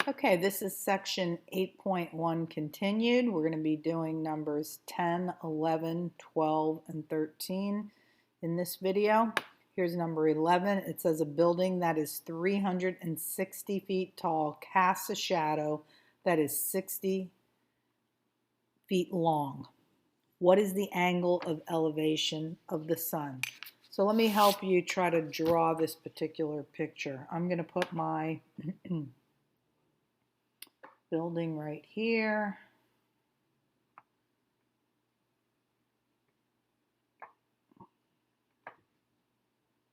Okay, this is section 8.1 continued. We're going to be doing numbers 10, 11, 12, and 13 in this video. Here's number 11. It says a building that is 360 feet tall casts a shadow that is 60 feet long. What is the angle of elevation of the sun? So let me help you try to draw this particular picture. I'm going to put my building right here.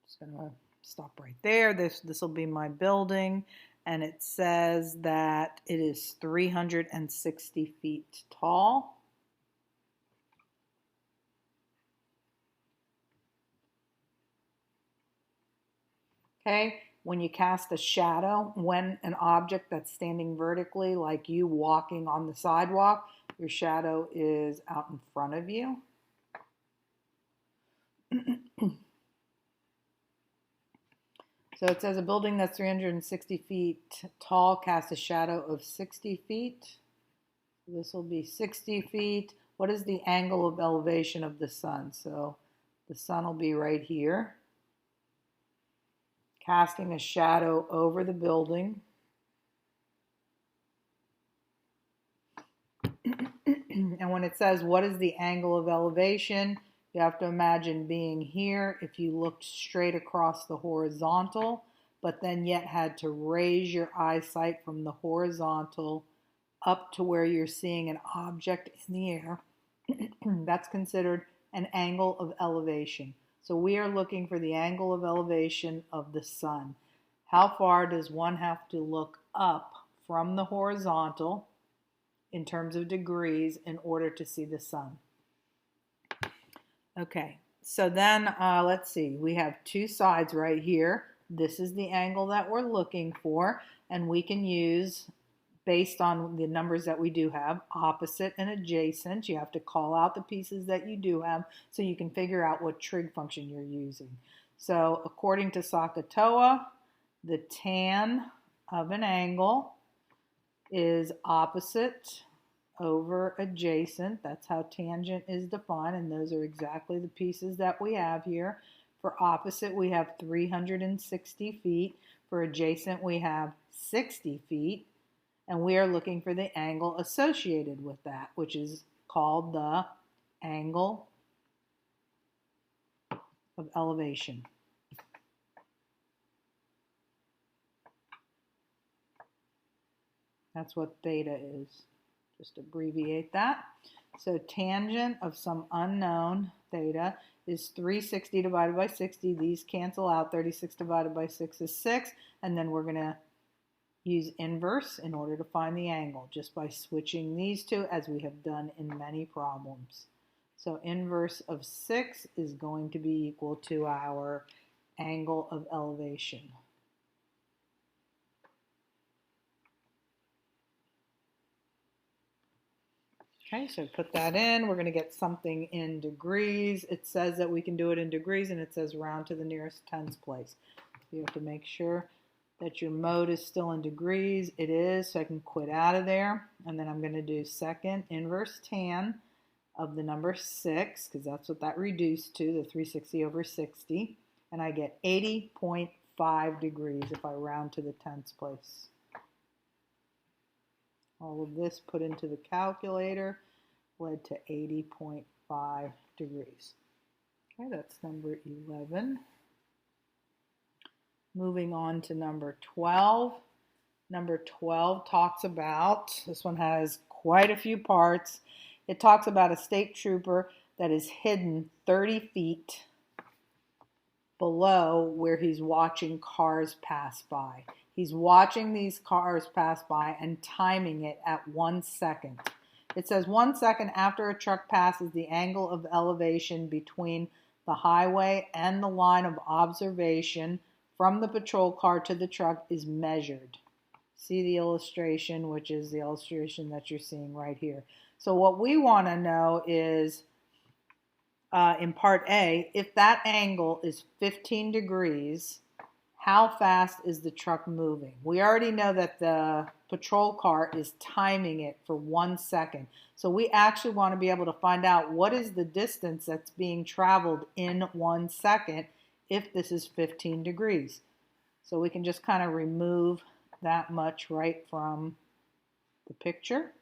Just gonna stop right there. This will be my building, and it says that it is 360 feet tall. Okay, when you cast a shadow, when an object that's standing vertically, like you walking on the sidewalk, your shadow is out in front of you. So it says a building that's 360 feet tall casts a shadow of 60 feet. This will be 60 feet. What is the angle of elevation of the sun? So the sun will be right here, casting a shadow over the building. And when it says what is the angle of elevation, you have to imagine being here if you looked straight across the horizontal, but then yet had to raise your eyesight from the horizontal up to where you're seeing an object in the air. That's considered an angle of elevation. So we are looking for the angle of elevation of the sun. How far does one have to look up from the horizontal in terms of degrees in order to see the sun? Okay, so then let's see. We have two sides right here. This is the angle that we're looking for, and we can use, based on the numbers that we do have, opposite and adjacent. You have to call out the pieces that you do have so you can figure out what trig function you're using. So according to SOHCAHTOA, the tan of an angle is opposite over adjacent. That's how tangent is defined, and those are exactly the pieces that we have here. For opposite, we have 360 feet. For adjacent, we have 60 feet. And we are looking for the angle associated with that, which is called the angle of elevation. That's what theta is. Just abbreviate that. So tangent of some unknown theta is 360 divided by 60. These cancel out. 36 divided by 6 is 6. And then we're going to use inverse in order to find the angle, just by switching these two, as we have done in many problems. So inverse of 6 is going to be equal to our angle of elevation. Okay, so put that in. We're going to get something in degrees. It says that we can do it in degrees, and it says round to the nearest tens place. You have to make sure that your mode is still in degrees. It is, so I can quit out of there. And then I'm going to do second inverse tan of the number 6, because that's what that reduced to, the 360 over 60. And I get 80.5 degrees if I round to the tens place. All of this put into the calculator led to 80.5 degrees. Okay, that's number 11. Moving on to number 12. Number 12 talks about, this one has quite a few parts. It talks about a state trooper that is hidden 30 feet below where he's watching cars pass by. He's watching these cars pass by and timing it at 1 second. It says 1 second after a truck passes, the angle of elevation between the highway and the line of observation from the patrol car to the truck is measured. See the illustration, which is the illustration that you're seeing right here. So what we want to know is, in part A, if that angle is 15 degrees, how fast is the truck moving? We already know that the patrol car is timing it for 1 second. So we actually want to be able to find out what is the distance that's being traveled in 1 second if this is 15 degrees. So we can just kind of remove that much right from the picture.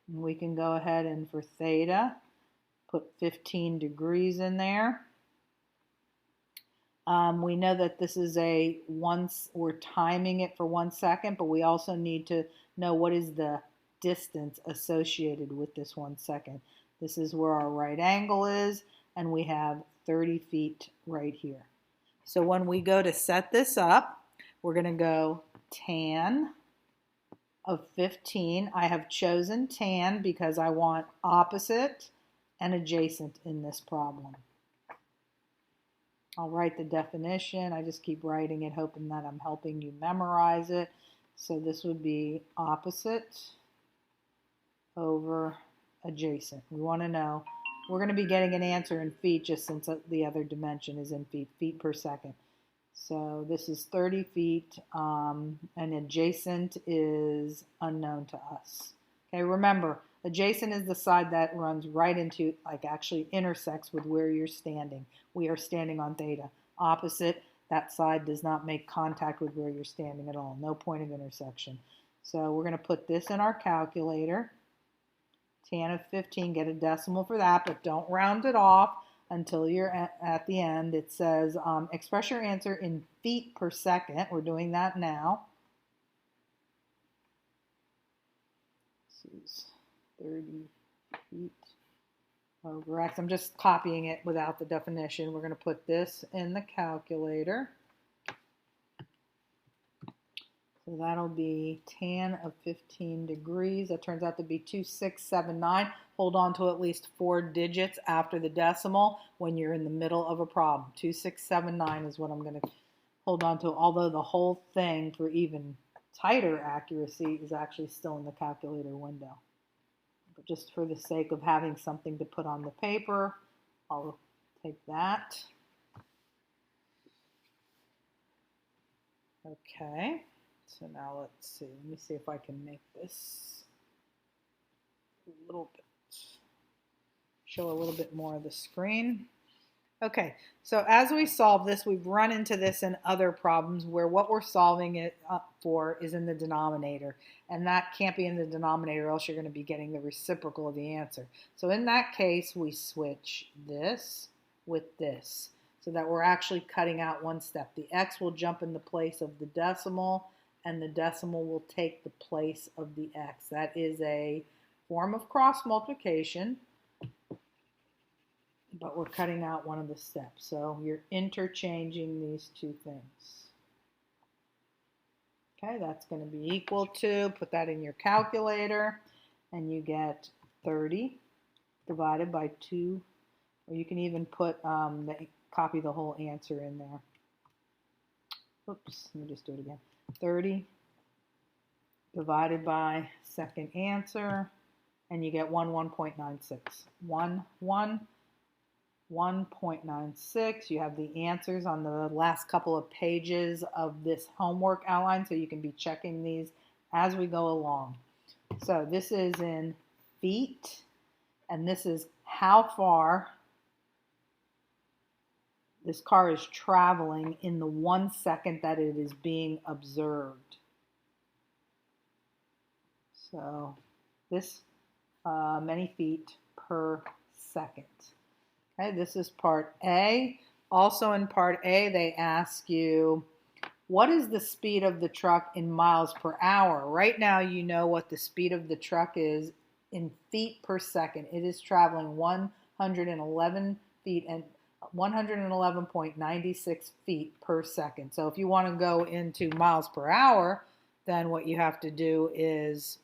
And we can go ahead and for theta, put 15 degrees in there. We know that this is we're timing it for 1 second, but we also need to know what is the distance associated with this 1 second. This is where our right angle is, and we have 30 feet right here. So when we go to set this up, we're going to go tan of 15. I have chosen tan because I want opposite and adjacent in this problem. I'll write the definition. I just keep writing it, hoping that I'm helping you memorize it. So this would be opposite over adjacent. We want to know, we're going to be getting an answer in feet just since the other dimension is in feet per second. So this is 30 feet, and adjacent is unknown to us. Okay, remember, adjacent is the side that runs right into, like actually intersects with where you're standing. We are standing on theta. Opposite, that side does not make contact with where you're standing at all. No point of intersection. So we're going to put this in our calculator. Tan of 15, get a decimal for that, but don't round it off until you're at the end. It says express your answer in feet per second. We're doing that now. This is 30 feet over x. I'm just copying it without the definition. We're going to put this in the calculator. So that'll be tan of 15 degrees. That turns out to be 2679. Hold on to at least 4 digits after the decimal when you're in the middle of a problem. 2679 is what I'm going to hold on to, although the whole thing for even tighter accuracy is actually still in the calculator window. But just for the sake of having something to put on the paper, I'll take that. Okay. So now let's see. Let me see if I can make this a little bit, show a little bit more of the screen. Okay, so as we solve this, we've run into this in other problems where what we're solving it for is in the denominator. And that can't be in the denominator, or else you're going to be getting the reciprocal of the answer. So in that case, we switch this with this so that we're actually cutting out one step. The x will jump in the place of the decimal, and the decimal will take the place of the x. That is a form of cross multiplication, but we're cutting out one of the steps. So you're interchanging these two things. Okay, that's going to be equal to, put that in your calculator, and you get 30 divided by 2, or you can even put, copy the whole answer in there. Oops, let me just do it again. 30 divided by second answer, and you get 1.96. 1.96. You have the answers on the last couple of pages of this homework outline, so you can be checking these as we go along. So this is in feet, and this is how far this car is traveling in the 1 second that it is being observed. So this many feet per second. Okay, this is part A. Also in part A, they ask you, what is the speed of the truck in miles per hour? Right now, you know what the speed of the truck is in feet per second. It is traveling 111 feet and 111.96 feet per second. So if you want to go into miles per hour, then what you have to do is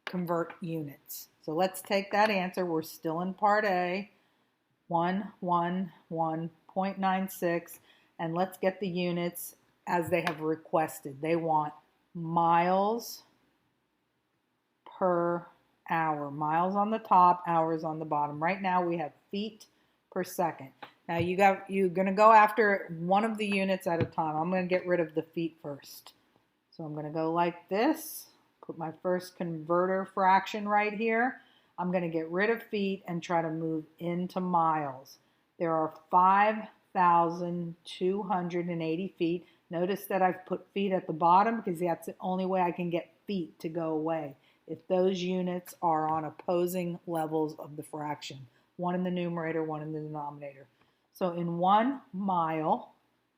convert units. So let's take that answer. We're still in part A, 111.96, and let's get the units as they have requested. They want miles per hour. Miles on the top, hours on the bottom. Right now we have feet per second. Now you're going to go after one of the units at a time. I'm going to get rid of the feet first. So I'm going to go like this, put my first converter fraction right here. I'm going to get rid of feet and try to move into miles. There are 5,280 feet. Notice that I've put feet at the bottom because that's the only way I can get feet to go away, if those units are on opposing levels of the fraction. One in the numerator, one in the denominator. So in 1 mile,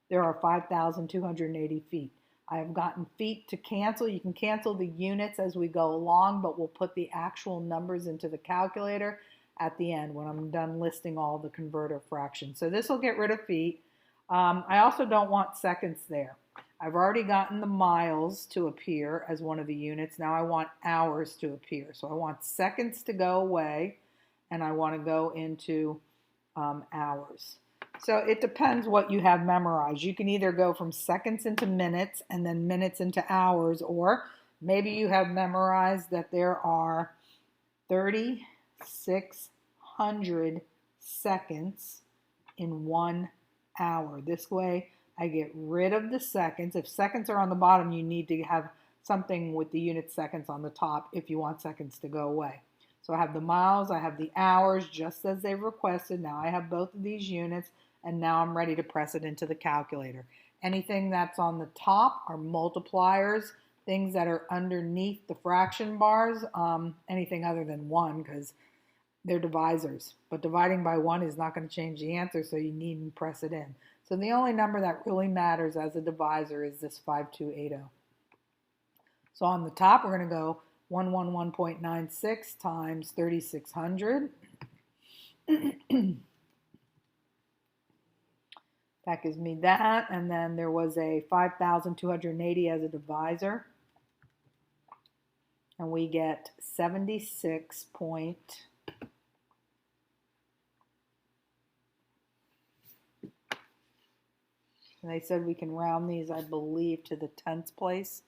there are 5,280 feet. I have gotten feet to cancel. You can cancel the units as we go along, but we'll put the actual numbers into the calculator at the end when I'm done listing all the converter fractions. So this will get rid of feet. I also don't want seconds there. I've already gotten the miles to appear as one of the units. Now I want hours to appear. So I want seconds to go away, and I want to go into hours. So it depends what you have memorized. You can either go from seconds into minutes and then minutes into hours, or maybe you have memorized that there are 3,600 seconds in 1 hour. This way I get rid of the seconds. If seconds are on the bottom, you need to have something with the unit seconds on the top if you want seconds to go away. So I have the miles, I have the hours, just as they've requested. Now I have both of these units, and now I'm ready to press it into the calculator. Anything that's on the top are multipliers. Things that are underneath the fraction bars, anything other than 1, because they're divisors. But dividing by 1 is not going to change the answer, so you needn't press it in. So the only number that really matters as a divisor is this 5280. So on the top, we're going to go 111.96 times 3,600. That gives me that, and then there was a 5,280 as a divisor, and we get 76 point. And they said we can round these, I believe, to the tenths place.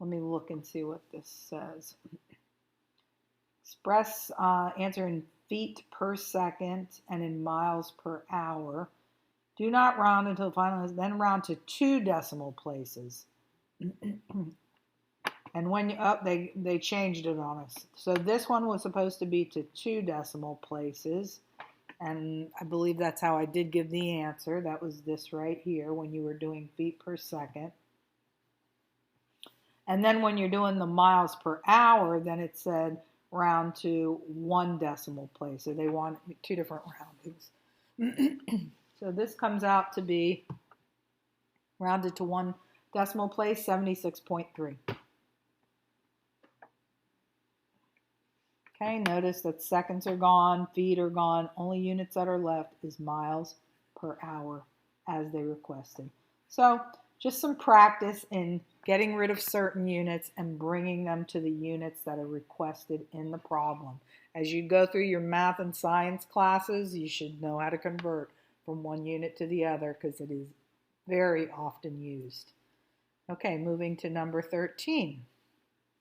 Let me look and see what this says. Express answer in feet per second and in miles per hour. Do not round until the final is, then round to 2 decimal places. And when they changed it on us. So this one was supposed to be to 2 decimal places. And I believe that's how I did give the answer. That was this right here when you were doing feet per second. And then when you're doing the miles per hour, then it said round to 1 decimal place. So they want 2 different roundings. So this comes out to be rounded to 1 decimal place, 76.3. Okay, notice that seconds are gone, feet are gone. Only units that are left is miles per hour as they requested. So just some practice in getting rid of certain units and bringing them to the units that are requested in the problem. As you go through your math and science classes, you should know how to convert from one unit to the other because it is very often used. Okay, moving to number 13.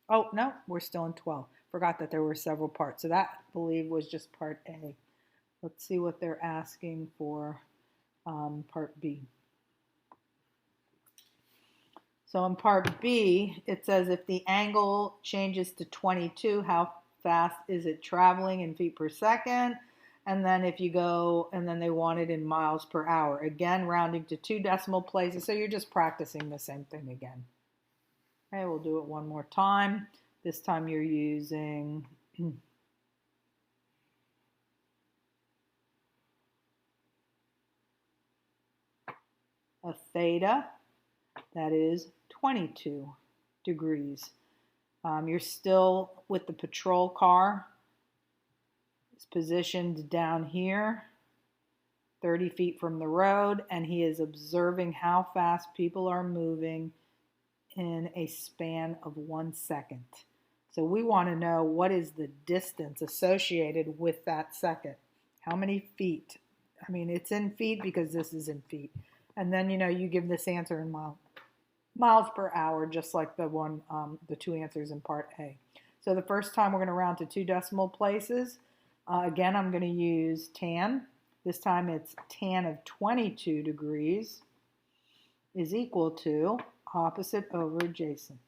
Oh, no, we're still in 12. Forgot that there were several parts. So that, I believe, was just part A. Let's see what they're asking for part B. So in part B, it says if the angle changes to 22, how fast is it traveling in feet per second? And then if you go, and then they want it in miles per hour. Again, rounding to 2 decimal places. So you're just practicing the same thing again. Okay, we'll do it one more time. This time you're using a theta, that is 22 degrees. You're still with the patrol car. It's positioned down here, 30 feet from the road, and he is observing how fast people are moving in a span of 1 second. So we want to know what is the distance associated with that second. How many feet? I mean, it's in feet because this is in feet. And then, you give this answer in miles per hour, just like the 2 answers in part A. So the first time we're going to round to 2 decimal places. Again, I'm going to use tan. This time it's tan of 22 degrees is equal to opposite over adjacent.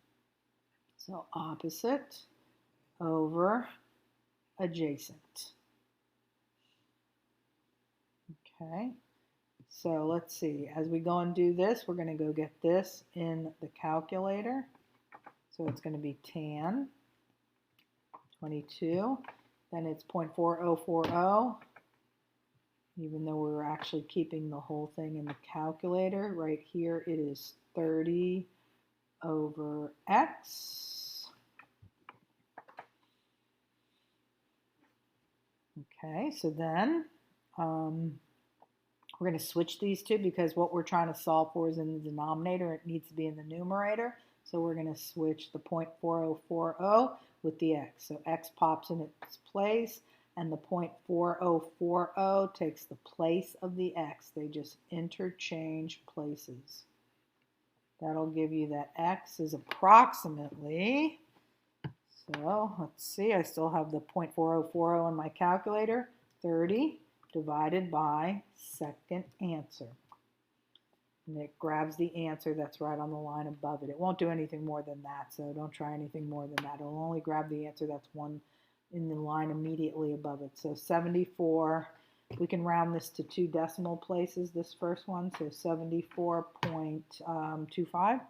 So opposite over adjacent. Okay, so let's see. As we go and do this, we're going to go get this in the calculator. So it's going to be tan 22. Then it's 0.4040. Even though we were actually keeping the whole thing in the calculator, right here it is 30 over x. Okay, so then we're going to switch these two because what we're trying to solve for is in the denominator. It needs to be in the numerator. So we're going to switch the 0.4040 with the x. So x pops in its place, and the 0.4040 takes the place of the x. They just interchange places. That'll give you that x is approximately, so let's see, I still have the 0.4040 on my calculator, 30 divided by second answer. And it grabs the answer that's right on the line above it. It won't do anything more than that, so don't try anything more than that. It'll only grab the answer that's one in the line immediately above it. So 74, we can round this to 2 decimal places, this first one, so 74.25.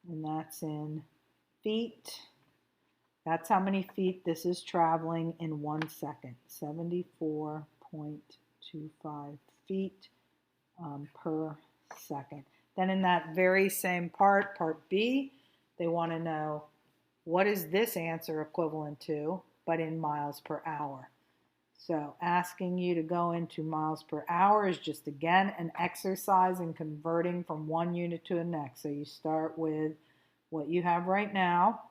And that's in feet. That's how many feet this is traveling in 1 second, 74.25 feet per second. Then in that very same part, part B, they want to know what is this answer equivalent to, but in miles per hour. So asking you to go into miles per hour is just, again, an exercise in converting from one unit to the next. So you start with what you have right now.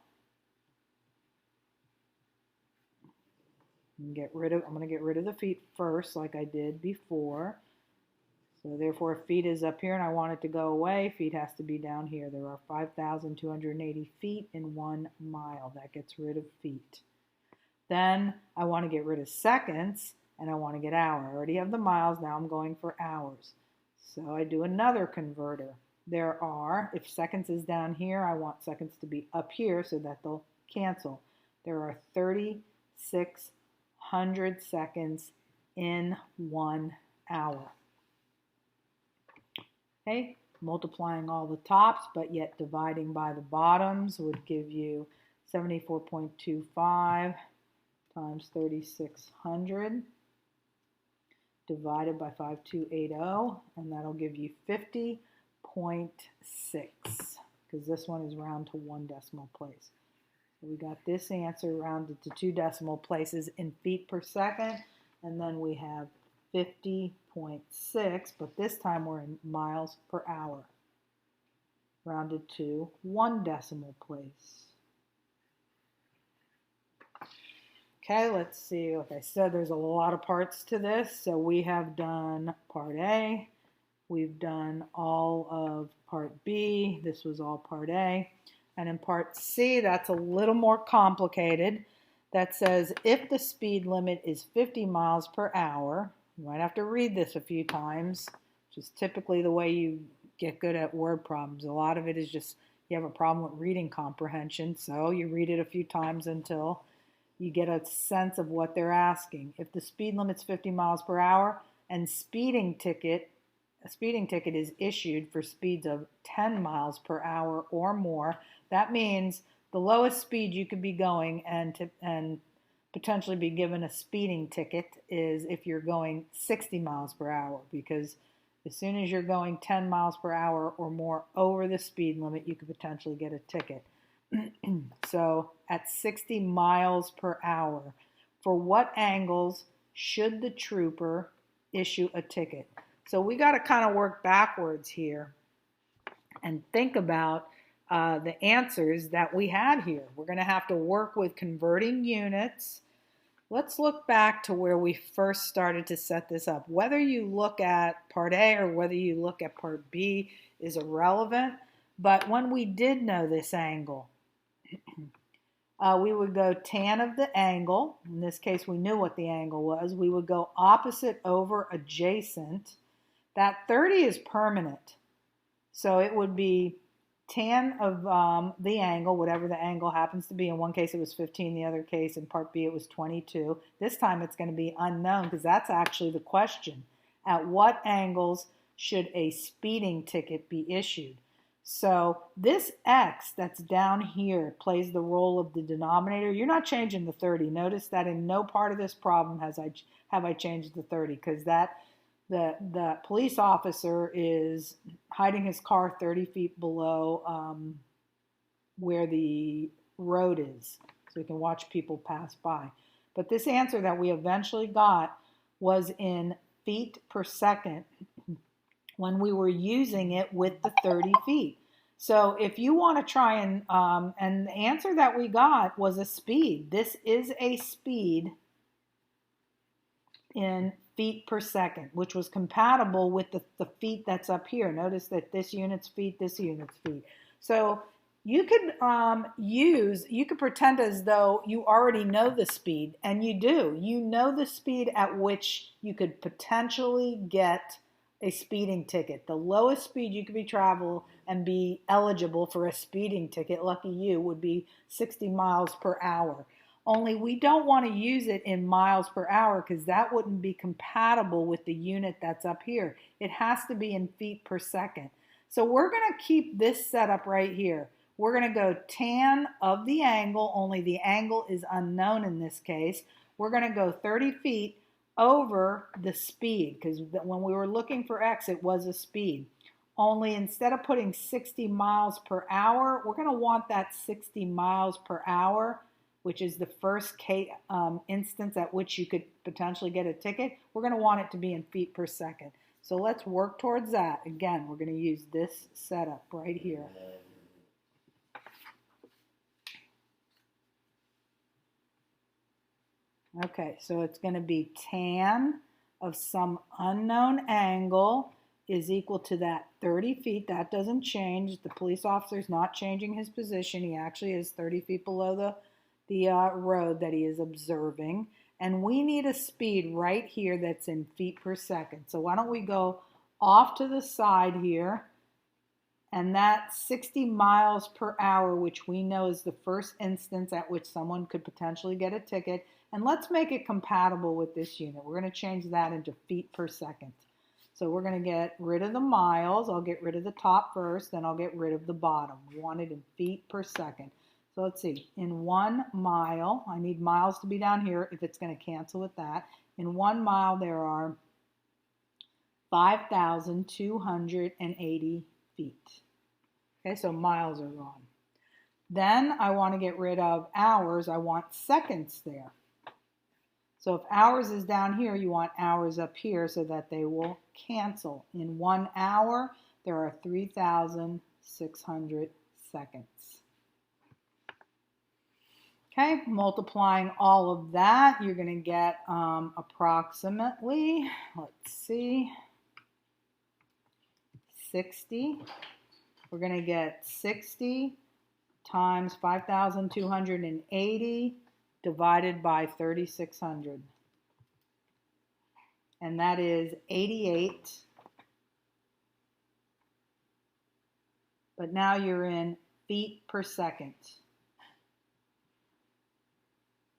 I'm going to get rid of the feet first, like I did before. So therefore, if feet is up here and I want it to go away, feet has to be down here. There are 5,280 feet in 1 mile. That gets rid of feet. Then I want to get rid of seconds, and I want to get hour. I already have the miles. Now I'm going for hours. So I do another converter. There are, if seconds is down here, I want seconds to be up here so that they'll cancel. There are 3,600 seconds in 1 hour. Okay, multiplying all the tops, but yet dividing by the bottoms would give you 74.25 times 3,600 divided by 5,280, and that'll give you 50.6, because this one is round to 1 decimal place. So we got this answer rounded to 2 decimal places in feet per second, and then we have 50.6, but this time we're in miles per hour, rounded to 1 decimal place. Okay, let's see. Like I said, there's a lot of parts to this. So we have done part A. We've done all of part B. This was all part A. And in part C, that's a little more complicated. That says if the speed limit is 50 miles per hour, you might have to read this a few times, which is typically the way you get good at word problems. A lot of it is just you have a problem with reading comprehension, so you read it a few times until you get a sense of what they're asking. If the speed limit's 50 miles per hour and a speeding ticket is issued for speeds of 10 miles per hour or more, that means the lowest speed you could be going and potentially be given a speeding ticket is if you're going 60 miles per hour, because as soon as you're going 10 miles per hour or more over the speed limit, you could potentially get a ticket. So at 60 miles per hour, for what angles should the trooper issue a ticket? So we got to kind of work backwards here and think about the answers that we had here. We're going to have to work with converting units. Let's look back to where we first started to set this up. Whether you look at part A or whether you look at part B is irrelevant, but when we did know this angle, We would go tan of the angle. In this case, we knew what the angle was. We would go opposite over adjacent. That 30 is permanent. So it would be tan of the angle, whatever the angle happens to be. In one case, it was 15. The other case, in part B, it was 22. This time, it's going to be unknown because that's actually the question. At what angles should a speeding ticket be issued? So this X that's down here plays the role of the denominator. You're not changing the 30. Notice that in no part of this problem have I changed the 30 because the police officer is hiding his car 30 feet below where the road is, so he can watch people pass by. But this answer that we eventually got was in feet per second when we were using it with the 30 feet. So if you want to try and the answer that we got was a speed. This is a speed in feet per second, which was compatible with the feet that's up here. Notice that this unit's feet, this unit's feet. So you could you could pretend as though you already know the speed, and you do. You know the speed at which you could potentially get a speeding ticket. The lowest speed you could be travel and be eligible for a speeding ticket, lucky you, would be 60 miles per hour. Only we don't want to use it in miles per hour because that wouldn't be compatible with the unit that's up here. It has to be in feet per second. So we're going to keep this setup right here. We're going to go tan of the angle, only the angle is unknown in this case. We're going to go 30 feet over the speed because when we were looking for X, it was a speed. Only instead of putting 60 miles per hour, we're going to want that 60 miles per hour, which is the first instance at which you could potentially get a ticket. We're going to want it to be in feet per second. So let's work towards that. Again, we're going to use this setup right here. Okay, so it's going to be tan of some unknown angle is equal to that 30 feet. That doesn't change. The police officer is not changing his position. He actually is 30 feet below the road that he is observing. And we need a speed right here that's in feet per second. So why don't we go off to the side here, and that 60 miles per hour, which we know is the first instance at which someone could potentially get a ticket, and let's make it compatible with this unit. We're going to change that into feet per second. So we're going to get rid of the miles. I'll get rid of the top first, then I'll get rid of the bottom. We want it in feet per second. So let's see, in 1 mile, I need miles to be down here if it's going to cancel with that. In 1 mile, there are 5,280 feet. Okay, so miles are gone. Then I want to get rid of hours. I want seconds there. So if hours is down here, you want hours up here so that they will cancel. In 1 hour, there are 3,600 seconds. Okay, multiplying all of that, you're going to get approximately, let's see, 60. We're going to get 60 times 5,280 divided by 3,600. And that is 88. But now you're in feet per second.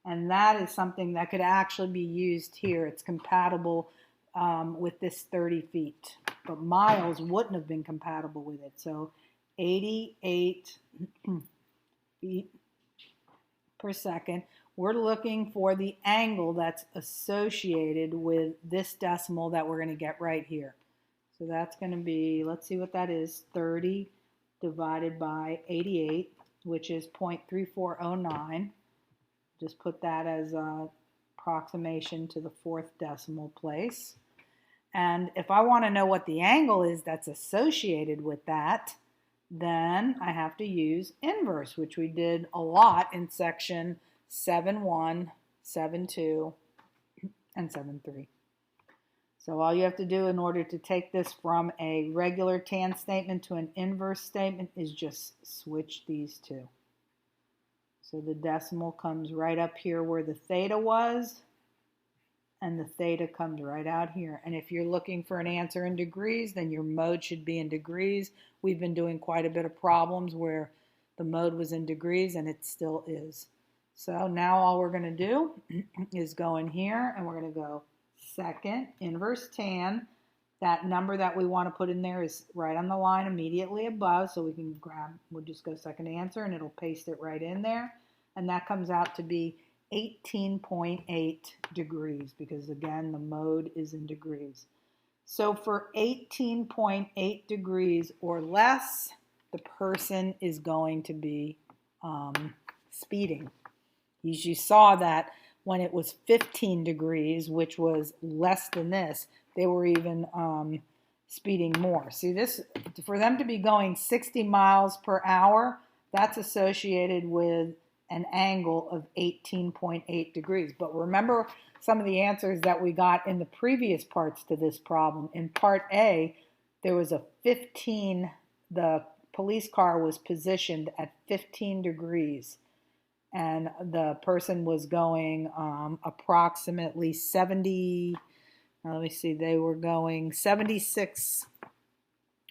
And that is something that could actually be used here. It's compatible with this 30 feet. But miles wouldn't have been compatible with it. So 88 feet per second. We're looking for the angle that's associated with this decimal that we're going to get right here. So that's going to be, let's see what that is, 30 divided by 88, which is 0.3409. Just put that as an approximation to the 4th decimal place. And if I want to know what the angle is that's associated with that, then I have to use inverse, which we did a lot in section 7.1, 7.2, and 7.3. So all you have to do in order to take this from a regular tan statement to an inverse statement is just switch these two. So the decimal comes right up here where the theta was, and the theta comes right out here. And if you're looking for an answer in degrees, then your mode should be in degrees. We've been doing quite a bit of problems where the mode was in degrees, and it still is. So now all we're going to do is go in here, and we're going to go second, inverse tan. That number that we want to put in there is right on the line immediately above, so we can grab, we'll just go second answer, and it'll paste it right in there. And that comes out to be 18.8 degrees, because again, the mode is in degrees. So for 18.8 degrees or less, the person is going to be speeding. As you saw that when it was 15 degrees, which was less than this, they were even speeding more. See, this, for them to be going 60 miles per hour, that's associated with an angle of 18.8 degrees. But remember some of the answers that we got in the previous parts to this problem. In part A, there was a 15, the police car was positioned at 15 degrees. And the person was going approximately 70, let me see, they were going 76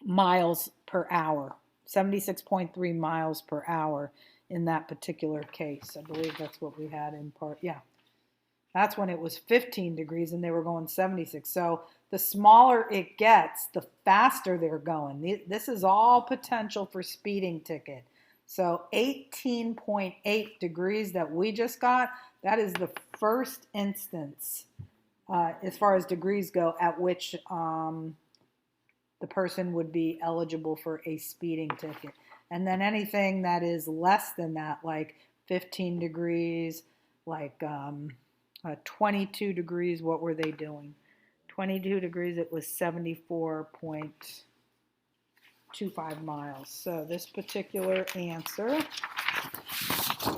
miles per hour, 76.3 miles per hour in that particular case. I believe that's what we had in part, yeah. That's when it was 15 degrees and they were going 76. So the smaller it gets, the faster they're going. This is all potential for speeding ticket. So 18.8 degrees that we just got, that is the first instance, as far as degrees go, at which the person would be eligible for a speeding ticket. And then anything that is less than that, like 15 degrees, like 22 degrees, what were they doing? 22 degrees, it was 74.25 miles. So this particular answer,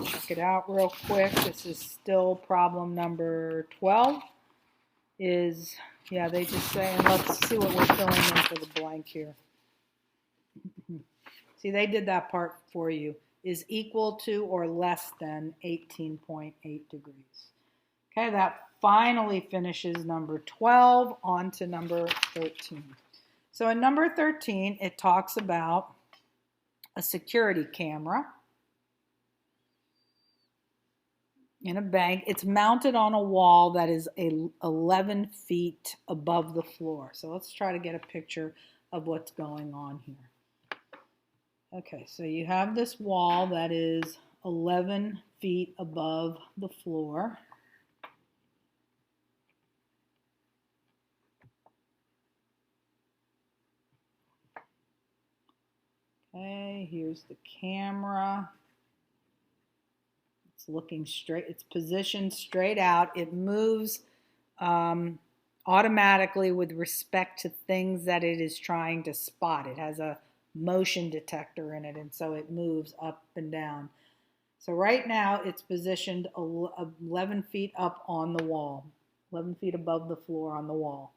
check it out real quick. This is still problem number 12. Is, yeah, they just say, and let's see what we're filling in for the blank here. See, they did that part for you. Is equal to or less than 18.8 degrees. Okay, that finally finishes number 12, on to number 13. So in number 13, it talks about a security camera in a bank. It's mounted on a wall that is 11 feet above the floor. So let's try to get a picture of what's going on here. Okay, so you have this wall that is 11 feet above the floor. Okay, here's the camera. It's looking straight, it's positioned straight out. It moves automatically with respect to things that it is trying to spot. It has a motion detector in it, and so it moves up and down. So right now it's positioned 11 feet up on the wall, 11 feet above the floor on the wall.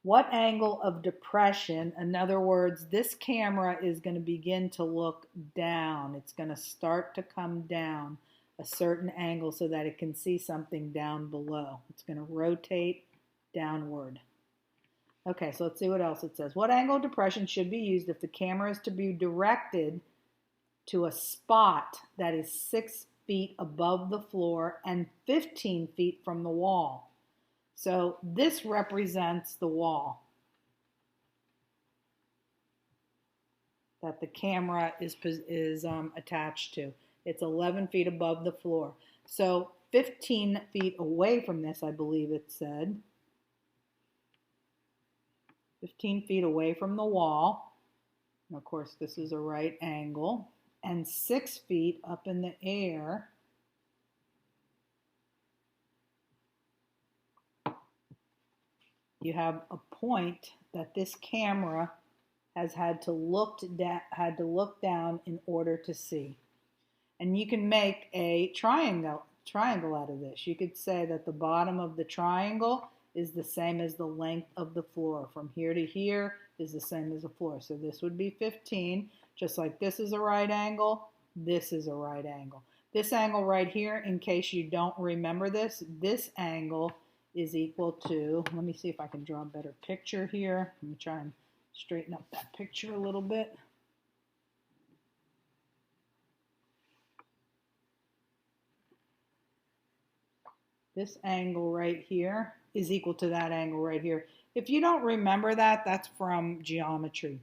What angle of depression, in other words, this camera is going to begin to look down. It's going to start to come down a certain angle so that it can see something down below. It's going to rotate downward. Okay, so let's see what else it says. What angle of depression should be used if the camera is to be directed to a spot that is 6 feet above the floor and 15 feet from the wall? So this represents the wall that the camera is attached to. It's 11 feet above the floor. So 15 feet away from this, I believe it said. 15 feet away from the wall. And of course, this is a right angle. And 6 feet up in the air. You have a point that this camera has had to look down in order to see. And you can make a triangle out of this. You could say that the bottom of the triangle is the same as the length of the floor. From here to here is the same as the floor. So this would be 15, just like this is a right angle, this is a right angle. This angle right here, in case you don't remember this angle is equal to, let me see if I can draw a better picture here. Let me try and straighten up that picture a little bit. This angle right here is equal to that angle right here. If you don't remember that, that's from geometry.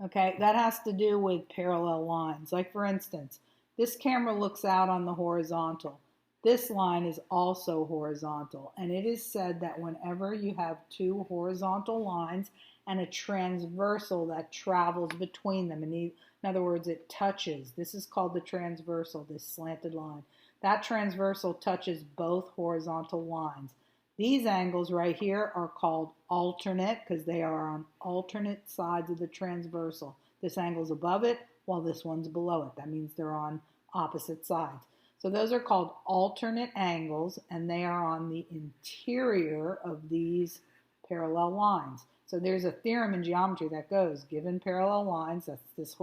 Okay, that has to do with parallel lines. Like for instance, this camera looks out on the horizontal. This line is also horizontal, and it is said that whenever you have two horizontal lines and a transversal that travels between them, in other words, it touches. This is called the transversal, this slanted line. That transversal touches both horizontal lines. These angles right here are called alternate because they are on alternate sides of the transversal. This angle's above it while this one's below it. That means they're on opposite sides. So those are called alternate angles, and they are on the interior of these parallel lines. So there's a theorem in geometry that goes, given parallel lines, that's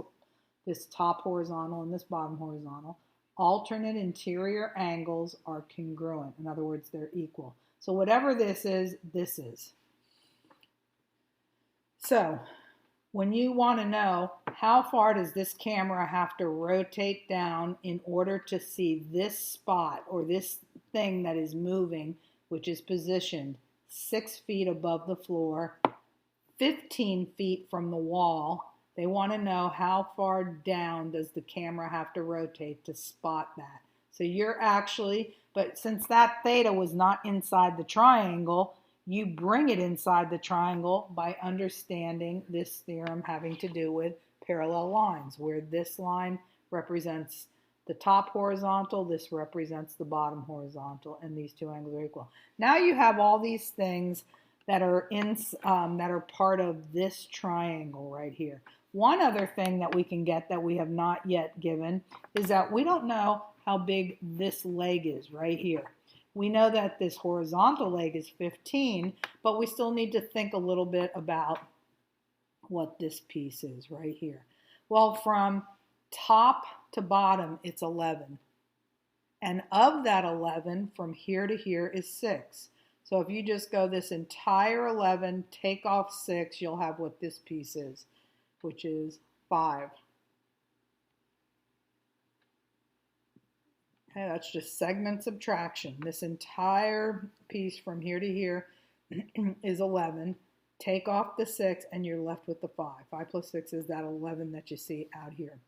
this top horizontal and this bottom horizontal, alternate interior angles are congruent. In other words, they're equal. So whatever this is, this is. So when you want to know how far does this camera have to rotate down in order to see this spot or this thing that is moving, which is positioned 6 feet above the floor, 15 feet from the wall, they want to know how far down does the camera have to rotate to spot that. So you're actually, but since that theta was not inside the triangle, you bring it inside the triangle by understanding this theorem having to do with parallel lines, where this line represents the top horizontal, this represents the bottom horizontal, and these two angles are equal. Now you have all these things that are part of this triangle right here. One other thing that we can get that we have not yet given is that we don't know how big this leg is right here. We know that this horizontal leg is 15, but we still need to think a little bit about what this piece is right here. Well, from top to bottom, it's 11. And of that 11, from here to here is 6. So if you just go this entire 11, take off 6, you'll have what this piece is, which is 5. Okay, that's just segment subtraction. This entire piece from here to here is 11. Take off the 6 and you're left with the 5. 5 plus 6 is that 11 that you see out here.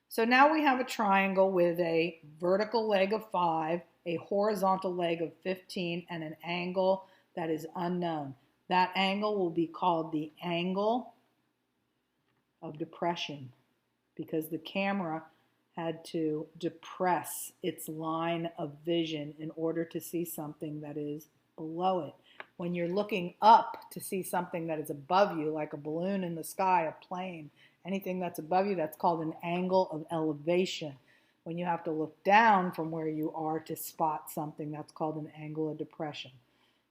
So now we have a triangle with a vertical leg of 5, a horizontal leg of 15, and an angle that is unknown. That angle will be called the angle of depression because the camera had to depress its line of vision in order to see something that is below it. When you're looking up to see something that is above you, like a balloon in the sky, a plane, anything that's above you, that's called an angle of elevation. When you have to look down from where you are to spot something, that's called an angle of depression.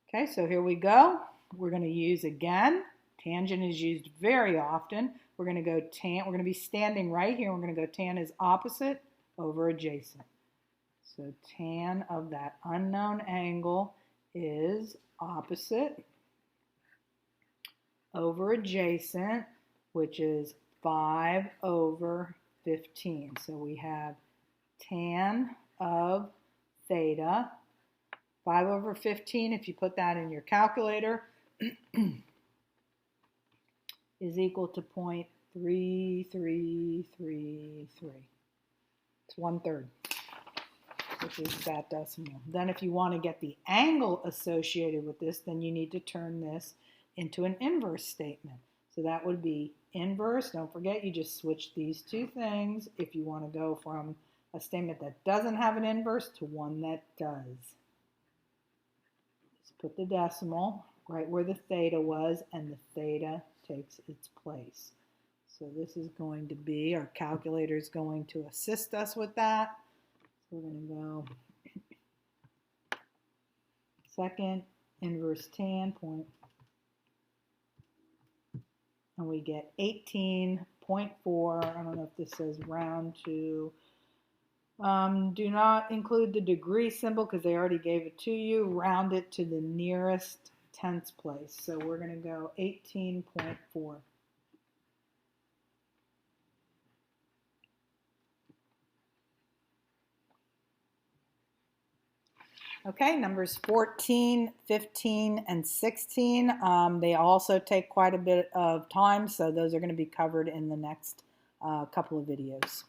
Okay, so here we go. We're going to use again. Tangent is used very often. We're going to go tan. We're going to be standing right here. We're going to go tan is opposite over adjacent. So tan of that unknown angle is opposite over adjacent, which is 5 over 15. So we have tan of theta, 5 over 15, if you put that in your calculator, is equal to 0.3333. It's 1/3, which is that decimal. Then if you want to get the angle associated with this, then you need to turn this into an inverse statement. So that would be inverse. Don't forget, you just switch these two things if you want to go from a statement that doesn't have an inverse to one that does. Just put the decimal right where the theta was, and the theta takes its place. So this is going to be, our calculator is going to assist us with that. So we're going to go second inverse tan point, and we get 18.5 0.4. I don't know if this says round to. Do not include the degree symbol because they already gave it to you. Round it to the nearest tenths place. So we're going to go 18.4. Okay, numbers 14, 15, and 16. They also take quite a bit of time, so those are going to be covered in the next couple of videos.